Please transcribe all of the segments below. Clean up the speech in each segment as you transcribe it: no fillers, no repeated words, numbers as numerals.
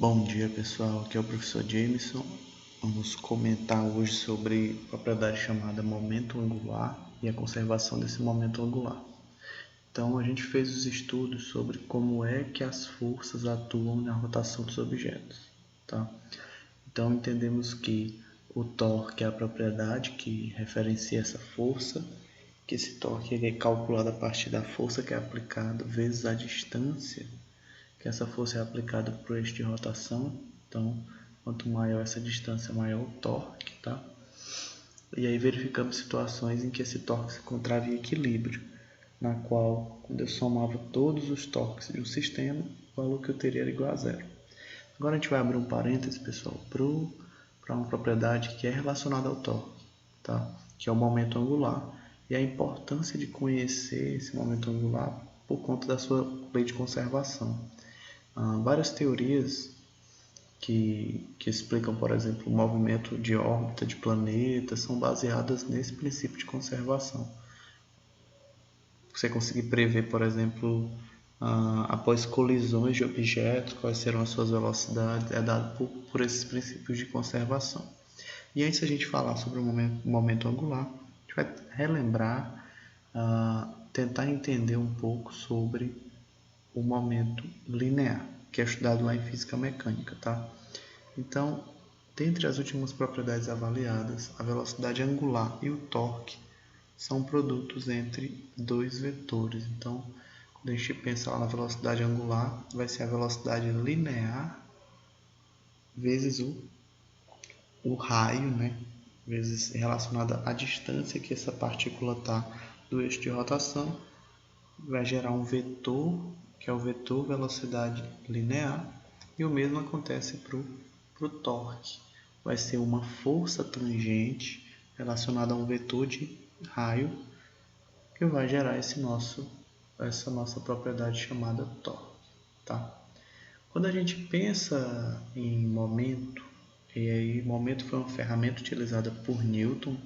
Bom dia pessoal, aqui é o professor Jameson. Vamos comentar hoje sobre a propriedade chamada momento angular e a conservação desse momento angular. Então a gente fez os estudos sobre como é que as forças atuam na rotação dos objetos, tá? Então entendemos que o torque é a propriedade que referencia essa força, que esse torque é calculado a partir da força que é aplicada vezes a distância que essa força é aplicada por eixo de rotação. Então, quanto maior essa distância, maior o torque, tá? E aí verificamos situações em que esse torque se encontrava em equilíbrio, na qual, quando eu somava todos os torques de um sistema, o valor que eu teria era igual a zero. Agora a gente vai abrir um parênteses, pessoal, para uma propriedade que é relacionada ao torque, tá? Que é o momento angular. E a importância de conhecer esse momento angular por conta da sua lei de conservação. Várias teorias que explicam, por exemplo, o movimento de órbita de planetas são baseadas nesse princípio de conservação. Você conseguir prever, por exemplo, após colisões de objetos, quais serão as suas velocidades, é dado por esses princípios de conservação. E antes de a gente falar sobre o momento angular, a gente vai relembrar, tentar entender um pouco sobre o momento linear, que é estudado lá em física mecânica, tá? Então, dentre as últimas propriedades avaliadas, a velocidade angular e o torque são produtos entre dois vetores. Então, quando a gente pensa lá na velocidade angular, vai ser a velocidade linear vezes o raio, né? Vezes relacionada à distância que essa partícula está do eixo de rotação, vai gerar um vetor, que é o vetor velocidade linear, e o mesmo acontece para o torque. Vai ser uma força tangente relacionada a um vetor de raio, que vai gerar essa nossa propriedade chamada torque. Tá? Quando a gente pensa em momento, e aí momento foi uma ferramenta utilizada por Newton,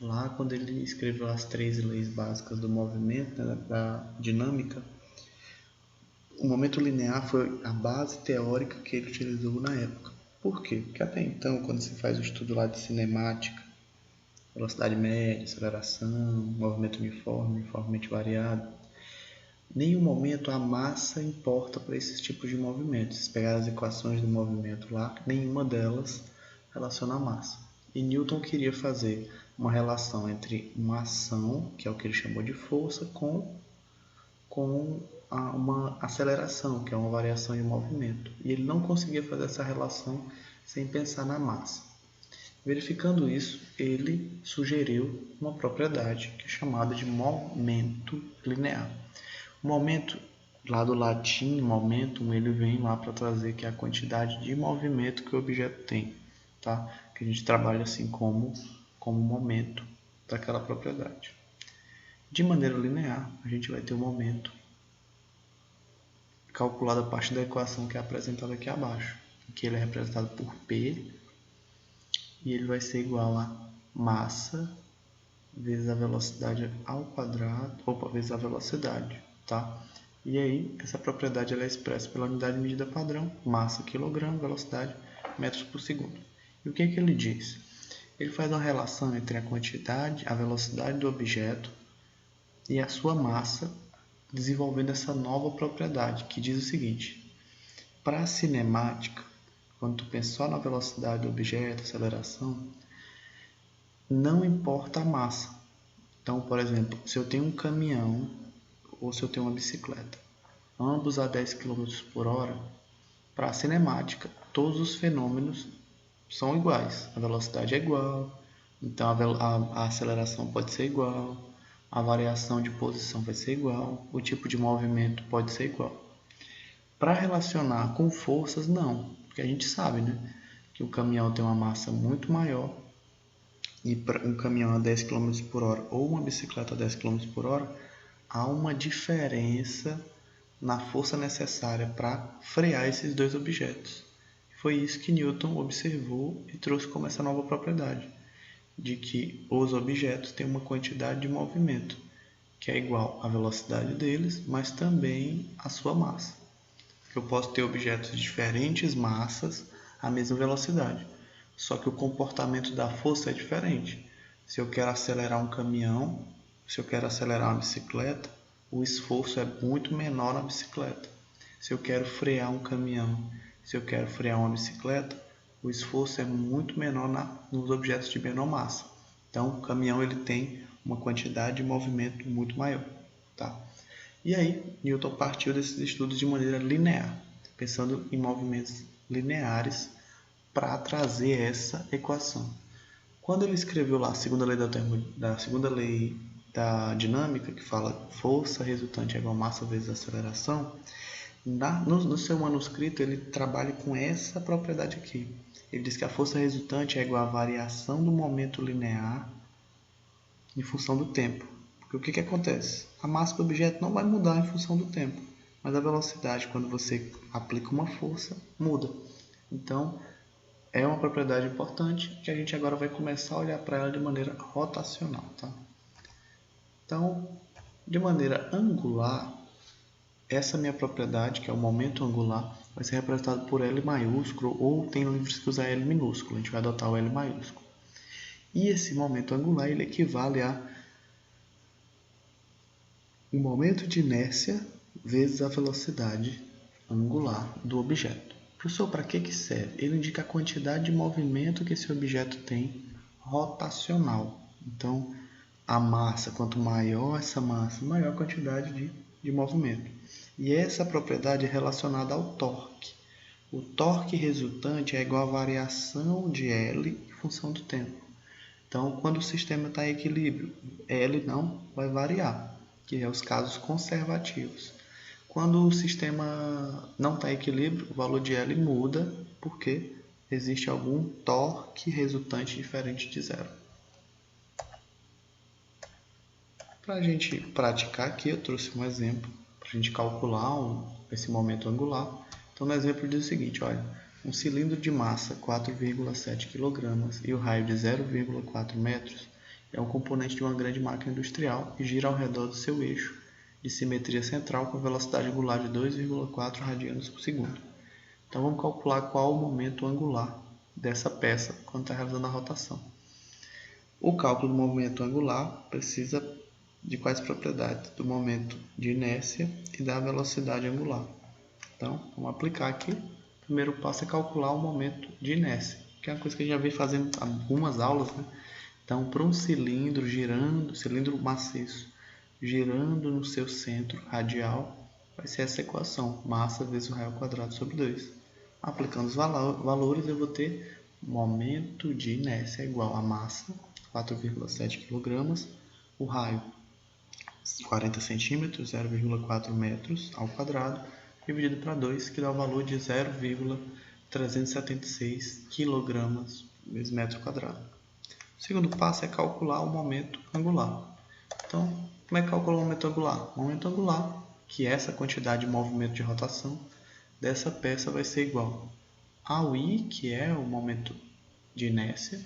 lá quando ele escreveu as 3 leis básicas do movimento, né, da dinâmica. O momento linear foi a base teórica que ele utilizou na época. Por quê? Porque até então, quando se faz o estudo lá de cinemática, velocidade média, aceleração, movimento uniformemente variado, em nenhum momento a massa importa para esses tipos de movimentos. Se pegar as equações do movimento lá, nenhuma delas relaciona a massa. E Newton queria fazer uma relação entre uma ação, que é o que ele chamou de força, com uma aceleração, que é uma variação de movimento. E ele não conseguia fazer essa relação sem pensar na massa. Verificando isso, ele sugeriu uma propriedade que é chamada de momento linear. O momento, lá do latim, momentum, ele vem lá para trazer que é a quantidade de movimento que o objeto tem, tá? Que a gente trabalha assim como momento daquela propriedade. De maneira linear, a gente vai ter o momento calculado a partir da equação que é apresentada aqui abaixo, que ele é representado por P, e ele vai ser igual a massa vezes a velocidade ao quadrado, vezes a velocidade, tá? E aí, essa propriedade ela é expressa pela unidade de medida padrão, massa quilograma, velocidade metros por segundo. E o que ele diz? Ele faz uma relação entre a quantidade, a velocidade do objeto e a sua massa, desenvolvendo essa nova propriedade, que diz o seguinte: para a cinemática, quando tu pensa só na velocidade do objeto, aceleração, não importa a massa. Então, por exemplo, se eu tenho um caminhão ou se eu tenho uma bicicleta, ambos a 10 km por hora, para a cinemática, todos os fenômenos são iguais. A velocidade é igual, então a aceleração pode ser igual, a variação de posição vai ser igual, o tipo de movimento pode ser igual. Para relacionar com forças, não, porque a gente sabe, né, que o caminhão tem uma massa muito maior e para um caminhão a 10 km por hora ou uma bicicleta a 10 km por hora, há uma diferença na força necessária para frear esses dois objetos. Foi isso que Newton observou e trouxe como essa nova propriedade, de que os objetos têm uma quantidade de movimento, que é igual à velocidade deles, mas também à sua massa. eu posso ter objetos de diferentes massas à mesma velocidade, só que o comportamento da força é diferente. Se eu quero acelerar um caminhão, se eu quero acelerar uma bicicleta, o esforço é muito menor na bicicleta. Se eu quero frear um caminhão, se eu quero frear uma bicicleta, o esforço é muito menor nos objetos de menor massa. Então, o caminhão ele tem uma quantidade de movimento muito maior. Tá? E aí, Newton partiu desses estudos de maneira linear, pensando em movimentos lineares para trazer essa equação. Quando ele escreveu lá a segunda lei da dinâmica, que fala força resultante é igual a massa vezes aceleração, no seu manuscrito ele trabalha com essa propriedade aqui. Ele diz que a força resultante é igual à variação do momento linear em função do tempo. Porque o que acontece? A massa do objeto não vai mudar em função do tempo, mas a velocidade, quando você aplica uma força, muda. Então, é uma propriedade importante que a gente agora vai começar a olhar para ela de maneira rotacional. Tá? Então, de maneira angular, essa minha propriedade, que é o momento angular, vai ser representada por L maiúsculo, ou tem livros que usam L minúsculo, a gente vai adotar o L maiúsculo. E esse momento angular ele equivale a o momento de inércia vezes a velocidade angular do objeto. Professor, para que serve? Ele indica a quantidade de movimento que esse objeto tem rotacional. Então, a massa, quanto maior essa massa, maior a quantidade de movimento. E essa propriedade é relacionada ao torque. O torque resultante é igual à variação de L em função do tempo. Então, quando o sistema está em equilíbrio, L não vai variar, que é os casos conservativos. Quando o sistema não está em equilíbrio, o valor de L muda porque existe algum torque resultante diferente de zero. Para a gente praticar aqui, eu trouxe um exemplo para a gente calcular esse momento angular. Então, no exemplo diz o seguinte, olha, um cilindro de massa 4,7 kg e o raio de 0,4 metros é um componente de uma grande máquina industrial e gira ao redor do seu eixo de simetria central com velocidade angular de 2,4 radianos por segundo. Então, vamos calcular qual o momento angular dessa peça quando está realizando a rotação. O cálculo do momento angular precisa de quais propriedades? Do momento de inércia e da velocidade angular. Então, vamos aplicar aqui. O primeiro passo é calcular o momento de inércia, que é uma coisa que a gente já vem fazendo algumas aulas, né? Então, para um cilindro girando, cilindro maciço, girando no seu centro radial, vai ser essa equação, massa vezes o raio ao quadrado sobre 2. Aplicando os valores, eu vou ter momento de inércia igual a massa, 4,7 kg, o raio, 40 centímetros, 0,4 metros ao quadrado, dividido para 2, que dá o valor de 0,376 kg vezes metro quadrado. O segundo passo é calcular o momento angular. Então, como é que calcula o momento angular? O momento angular, que é essa quantidade de movimento de rotação dessa peça, vai ser igual ao I, que é o momento de inércia,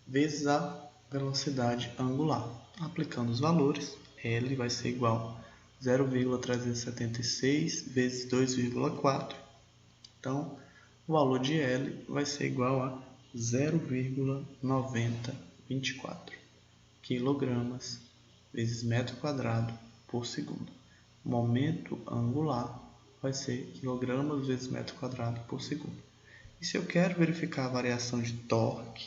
vezes a velocidade angular. Aplicando os valores, L vai ser igual a 0,376 vezes 2,4. Então, o valor de L vai ser igual a 0,9024 kg vezes metro quadrado por segundo. Momento angular vai ser kg vezes metro quadrado por segundo. E se eu quero verificar a variação de torque,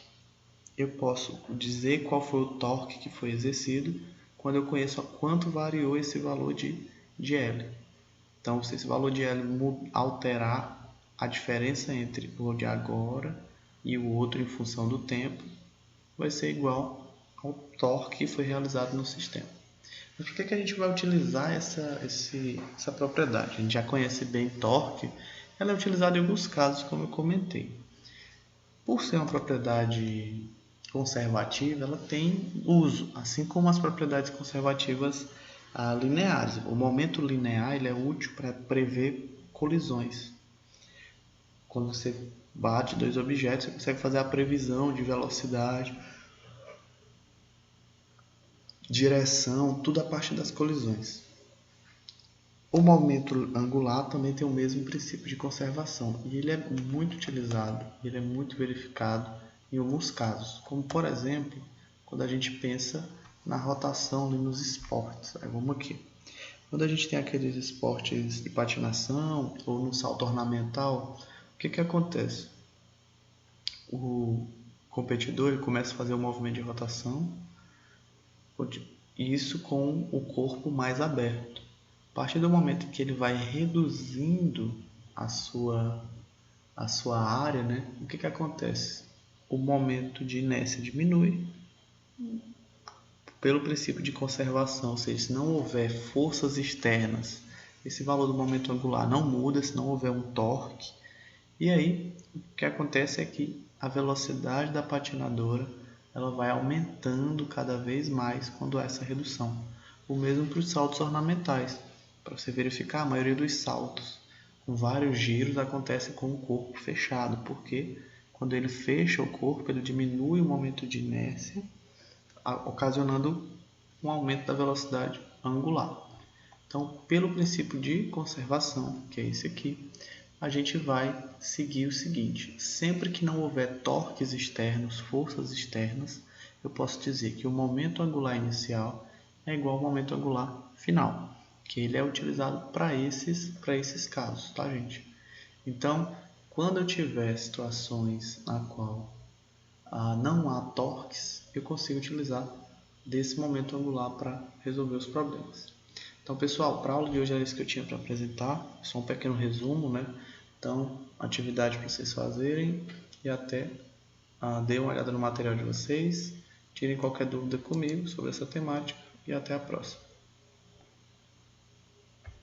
eu posso dizer qual foi o torque que foi exercido quando eu conheço quanto variou esse valor de L. Então, se esse valor de L alterar a diferença entre o de agora e o outro em função do tempo, vai ser igual ao torque que foi realizado no sistema. Mas por que a gente vai utilizar essa propriedade? A gente já conhece bem torque, ela é utilizada em alguns casos, como eu comentei. Por ser uma propriedade conservativa, ela tem uso, assim como as propriedades conservativas lineares. O momento linear ele é útil para prever colisões. Quando você bate dois objetos, você consegue fazer a previsão de velocidade, direção, tudo a partir das colisões. O momento angular também tem o mesmo princípio de conservação e ele é muito utilizado, ele é muito verificado em alguns casos, como por exemplo, quando a gente pensa na rotação e nos esportes. Aí vamos aqui. Quando a gente tem aqueles esportes de patinação ou no salto ornamental, o que acontece? O competidor ele começa a fazer o movimento de rotação, isso com o corpo mais aberto. A partir do momento que ele vai reduzindo a sua área, né, o que acontece? O momento de inércia diminui pelo princípio de conservação, ou seja, se não houver forças externas, esse valor do momento angular não muda, se não houver um torque. E aí, o que acontece é que a velocidade da patinadora ela vai aumentando cada vez mais quando há essa redução. O mesmo para os saltos ornamentais. Para você verificar, a maioria dos saltos com vários giros acontece com o corpo fechado, porque quando ele fecha o corpo, ele diminui o momento de inércia, ocasionando um aumento da velocidade angular. Então, pelo princípio de conservação, que é esse aqui, a gente vai seguir o seguinte: sempre que não houver torques externos, forças externas, eu posso dizer que o momento angular inicial é igual ao momento angular final, que ele é utilizado para esses casos, tá, gente? Então, quando eu tiver situações na qual não há torques, eu consigo utilizar desse momento angular para resolver os problemas. Então, pessoal, para a aula de hoje era isso que eu tinha para apresentar, só um pequeno resumo, né? Então, atividade para vocês fazerem e até deem uma olhada no material de vocês, tirem qualquer dúvida comigo sobre essa temática e até a próxima.